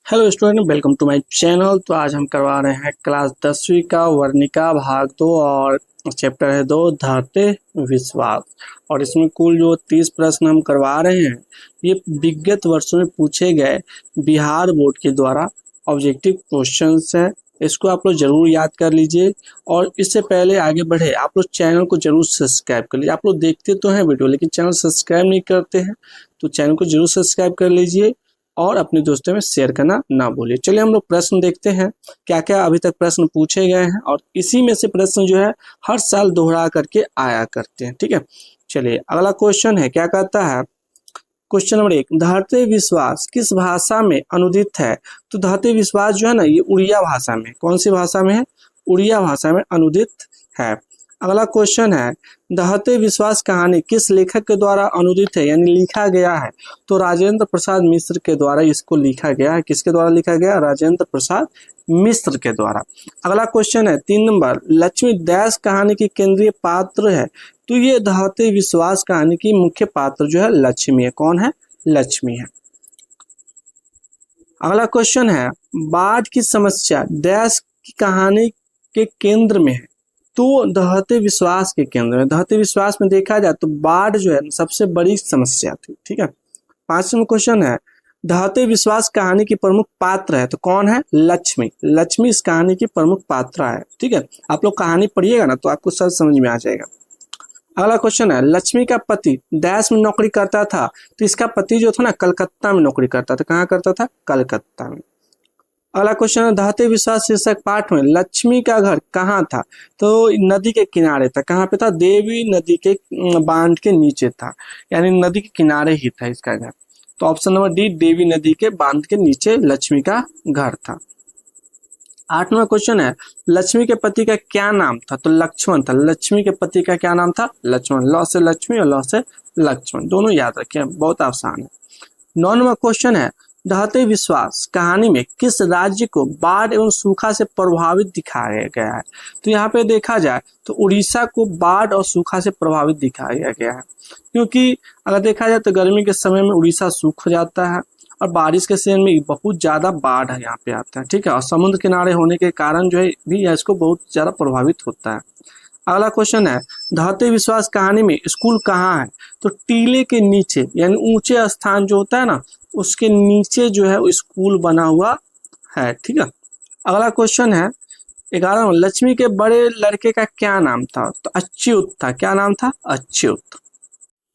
Hello student, welcome to my channel. तो आज हम करवा रहे हैं क्लास 10वीं का वर्णिका भाग 2 और चैप्टर है 2 धरते विश्वास। और इसमें कुल जो 30 प्रश्न हम करवा रहे हैं ये विगत वर्षों में पूछे गए बिहार बोर्ड के द्वारा ऑब्जेक्टिव क्वेश्चंस हैं। इसको आप लोग जरूर याद कर लीजिए। और इससे पहले आगे बढ़े आप लोग चैनल को जरूर सब्सक्राइब कर लीजिए। आप लोग देखते तो हैं वीडियो लेकिन चैनल सब्सक्राइब नहीं करते हैं, तो चैनल को जरूर सब्सक्राइब कर लीजिए और अपने दोस्तों में शेयर करना ना भूलिए। चलिए हम लोग प्रश्न देखते हैं क्या क्या अभी तक प्रश्न पूछे गए हैं, और इसी में से प्रश्न जो है हर साल दोहरा करके आया करते हैं। ठीक है, चलिए अगला क्वेश्चन है, क्या कहता है क्वेश्चन नंबर 1, धरते विश्वास किस भाषा में अनुदित है। तो धरते विश्वास जो है ना ये उड़िया भाषा में, कौन सी भाषा में है, उड़िया भाषा में अनुदित है। अगला क्वेश्चन है, धरते विश्वास कहानी किस लेखक के द्वारा अनुदित है यानी लिखा गया है। तो राजेंद्र प्रसाद मिश्र के द्वारा इसको लिखा गया है। किसके द्वारा लिखा गया, राजेंद्र प्रसाद मिश्र के द्वारा। अगला क्वेश्चन है 3 नंबर, लक्ष्मी डैश कहानी की केंद्रीय पात्र है। तो ये धरते विश्वास कहानी की मुख्य पात्र जो है लक्ष्मी है। कौन है, लक्ष्मी है। अगला क्वेश्चन है, बाढ़ की समस्या डैश की कहानी के केंद्र में है। तो धरते विश्वास के केंद्र में, धरते विश्वास में देखा जाए तो बाढ़ जो है सबसे बड़ी समस्या थी। ठीक है। 5 नंबर क्वेश्चन है, धरते विश्वास कहानी की प्रमुख पात्र है। तो कौन है, लक्ष्मी। लक्ष्मी इस कहानी की प्रमुख पात्र है। ठीक है, आप लोग कहानी पढ़िएगा ना तो आपको सब समझ में आ जाएगा। अगला क्वेश्चन है, लक्ष्मी का पति डैश में नौकरी करता था। तो इसका पति जो था ना कलकत्ता में नौकरी करता था। कहाँ करता था, कलकत्ता में। अगला क्वेश्चन है, धरते विश्वास शीर्षक पाठ में लक्ष्मी का घर कहाँ था। तो नदी के किनारे था। कहाँ पे था, देवी नदी के बांध के नीचे था, यानी नदी के किनारे ही था इसका घर। तो ऑप्शन नंबर डी, देवी नदी के बांध के नीचे लक्ष्मी का घर था। 8वां क्वेश्चन है, लक्ष्मी के पति का क्या नाम था। तो लक्ष्मण था। लक्ष्मी के पति का क्या नाम था, लक्ष्मण। लौ से लक्ष्मी और लौ से लक्ष्मण, दोनों याद रखिए, बहुत आसान है। 9वां क्वेश्चन है, धरते विश्वास कहानी में किस राज्य को बाढ़ एवं सूखा से प्रभावित दिखाया गया है। तो यहाँ पे देखा जाए तो उड़ीसा को बाढ़ और सूखा से प्रभावित दिखाया गया है, क्योंकि अगर देखा जाए तो गर्मी के समय में उड़ीसा सूख जाता है और बारिश के सीजन में बहुत ज्यादा बाढ़ है यहाँ पे आता है। ठीक है, और समुद्र किनारे होने के कारण जो है भी इसको बहुत ज्यादा प्रभावित होता है। अगला क्वेश्चन है, धरते विश्वास कहानी में स्कूल कहाँ है। तो टीले के नीचे, यानी ऊंचे स्थान जो होता है ना उसके नीचे जो है स्कूल बना हुआ है। ठीक है। अगला क्वेश्चन है 11, लक्ष्मी के बड़े लड़के का क्या नाम था। तो अच्युत था। क्या नाम था, अच्युत।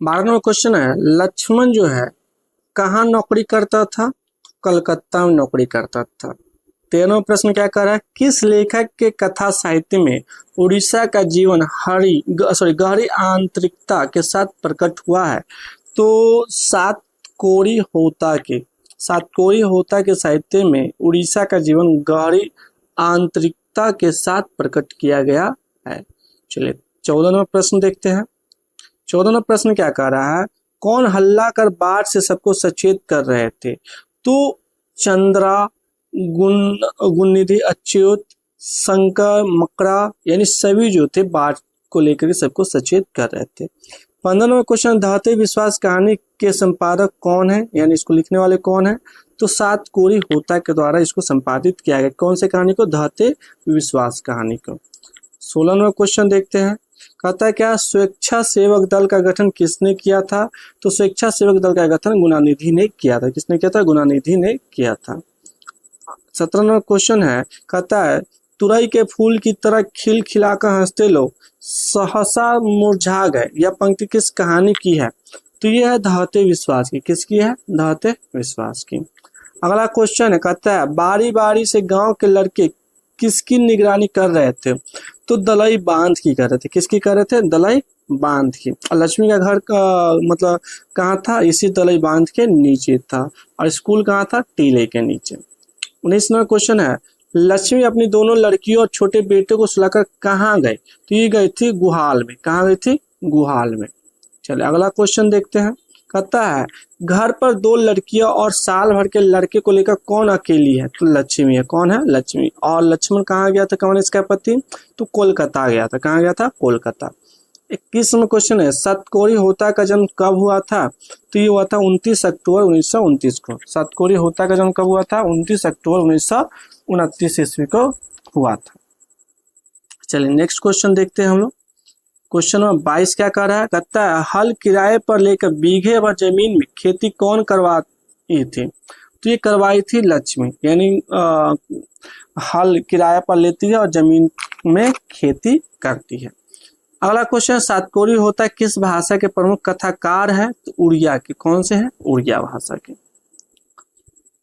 12वां क्वेश्चन है, लक्ष्मण जो है कहाँ नौकरी करता था, कलकत्ता में नौकरी करता था। 13वां प्रश्न क्या कर रहा है, किस लेखक के कथा साहित्य में उड़ीसा का जीवन गहरी आंतरिकता के साथ प्रकट हुआ है। तो सातकोई होता के साहित्य में उड़ीसा का जीवन गहरी आंतरिकता के साथ प्रकट किया गया है। चलिए 14वां प्रश्न देखते हैं। 14वां प्रश्न क्या कह रहा है, कौन हल्ला कर बाढ़ से सबको सचेत कर रहे थे। तो चंद्रा, गुणनिधि, अच्युत, शंकर, मकरा, यानी सभी जो थे बाढ़ को लेकर सबको सचेत कर रहे थे। 15वां क्वेश्चन, धरते विश्वास कहानी के संपादक कौन है, यानी इसको लिखने वाले कौन है। तो सातकोई होता के द्वारा इसको संपादित किया गया। कौन से कहानी को, धरते विश्वास कहानी को। 16वां क्वेश्चन देखते हैं, कहता है क्या स्वेच्छा सेवक दल का गठन किसने किया था। तो स्वेच्छा सेवक दल का गठन गुणानिधि ने किया था। किसने किया था, गुणानिधि ने किया था। 17वां क्वेश्चन है, कहता है तुरई के फूल की तरह खिल खिलाकर हंसते लोग सहसा मुरझा गए। यह पंक्ति किस कहानी की है। तो यह है धरते विश्वास की। किसकी है, धरते विश्वास की। अगला क्वेश्चन है, कहता है बारी बारी से गांव के लड़के किसकी निगरानी कर रहे थे। तो दलई बांध की कर रहे थे। किसकी कर रहे थे, दलई बांध की। और लक्ष्मी का घर का मतलब कहाँ था, इसी दलई बांध के नीचे था। और स्कूल कहाँ था, टीले के नीचे। 19वां क्वेश्चन है, लक्ष्मी अपनी दोनों लड़कियों और छोटे बेटे को सुलाकर कहाँ गए। तो ये गई थी गुहाल में। कहाँ गई थी, गुहाल में। चलिए अगला क्वेश्चन देखते हैं। कहता है घर पर 2 लड़कियां और साल भर के लड़के को लेकर कौन अकेली है। तो लक्ष्मी है। कौन है, लक्ष्मी। और लक्ष्मण कहाँ गया था, कौन इसका पति। तो कोलकाता गया था। कहाँ गया था, कोलकाता। 21वां क्वेश्चन है, सतकोरी होता का जन्म कब हुआ था? तो ये हुआ था 29 अक्टूबर 1929 को। सतकोरी होता का जन्म कब हुआ था? 29 अक्टूबर 1929 ईस्वी को हुआ था। चलिए नेक्स्ट क्वेश्चन देखते हैं हम लोग। क्वेश्चन नंबर 22 क्या कर रहा है? कहता है हल किराए पर लेकर बीघे भर जमीन में खेती कौन करवाई थी? तो ये करवाई थी लक्ष्मी, यानी हल किराए पर लेती है और जमीन में खेती करती है। अगला क्वेश्चन, सातकोरी होता है किस भाषा के प्रमुख कथाकार है? तो उड़िया के। कौन से हैं? उड़िया भाषा के।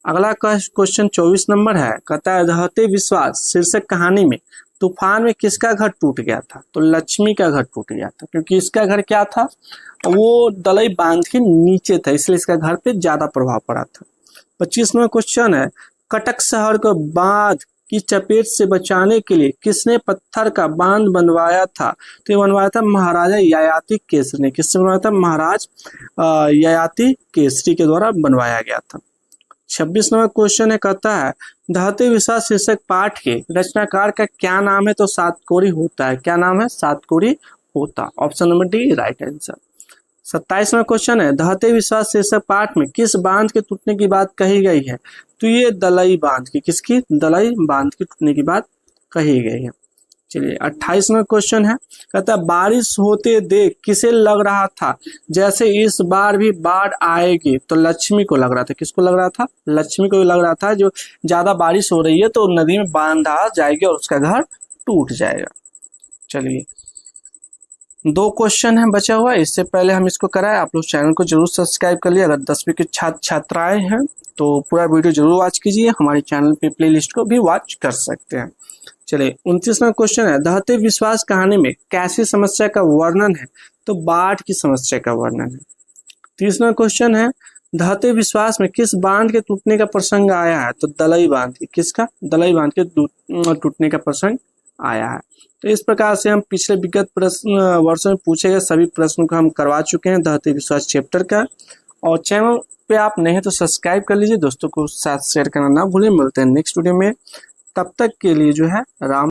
अगला क्वेश्चन 24 नंबर है, कहता है रहते विश्वास शीर्षक कहानी में तूफान में किसका घर टूट गया था? तो लक्ष्मी का घर टूट गया था, क्योंकि इसका घर क्या था? वो दलई बांध के नीचे था, इसलिए इसका घर पे ज्यादा प्रभाव पड़ा था। 25वां क्वेश्चन है, कटक शहर को बांध की चपेट से बचाने के लिए किसने पत्थर का बांध बनवाया था? तो ये बनवाया था महाराजा ययाति केसरी ने। किससे बनवाया था? महाराज ययाति केसरी के द्वारा बनवाया गया था। 26 नंबर क्वेश्चन है, कहता है दहते विश्वास शीर्षक पाठ के रचनाकार का क्या नाम है? तो सातकोरी होता है। क्या नाम है? सातकोरी होता। Option number D right answer. 27वां क्वेश्चन है, दहते विश्वास शीर्षक पाठ में किस बांध के टूटने की बात कही गई है? तो ये दलई बांध की। किसकी? दलई बांध के टूटने की बात कही गई है। चलिए 28वां क्वेश्चन है, कहता है बारिश होते देख किसे लग रहा था जैसे इस बार भी बाढ़ आएगी? तो लक्ष्मी को लग रहा था। किसको लग रहा था? लक्ष्मी को लग रहा था, जो ज्यादा बारिश हो रही है तो नदी में बांध आ जाएगी और उसका घर टूट जाएगा। चलिए 2 क्वेश्चन है बचा हुआ, इससे पहले हम इसको कराएं। आप लोग चैनल को जरूर सब्सक्राइब कर लिए। अगर 10वीं के छात्र छात्राएं हैं तो पूरा वीडियो जरूर वॉच कीजिए। हमारे चैनल पे प्लेलिस्ट को भी वॉच कर सकते हैं। चलिए 29वां क्वेश्चन है, दहते विश्वास कहानी में कैसी समस्या का वर्णन है? तो बाढ़ की समस्या का वर्णन है। 30वां क्वेश्चन है, दहते विश्वास में किस बांध के टूटने का प्रसंग आया है? तो दलई बांध की। किसका? दलई बांध के टूटने का प्रसंग आया है। तो इस प्रकार से हम पिछले विगत प्रश्न वर्षों में पूछे गए सभी प्रश्नों को हम करवा चुके हैं दहते विश्वास चैप्टर का। और चैनल पे आप नहीं तो सब्सक्राइब कर लीजिए, दोस्तों को साथ शेयर करना ना भूलें। मिलते हैं नेक्स्ट वीडियो में, तब तक के लिए जो है राम।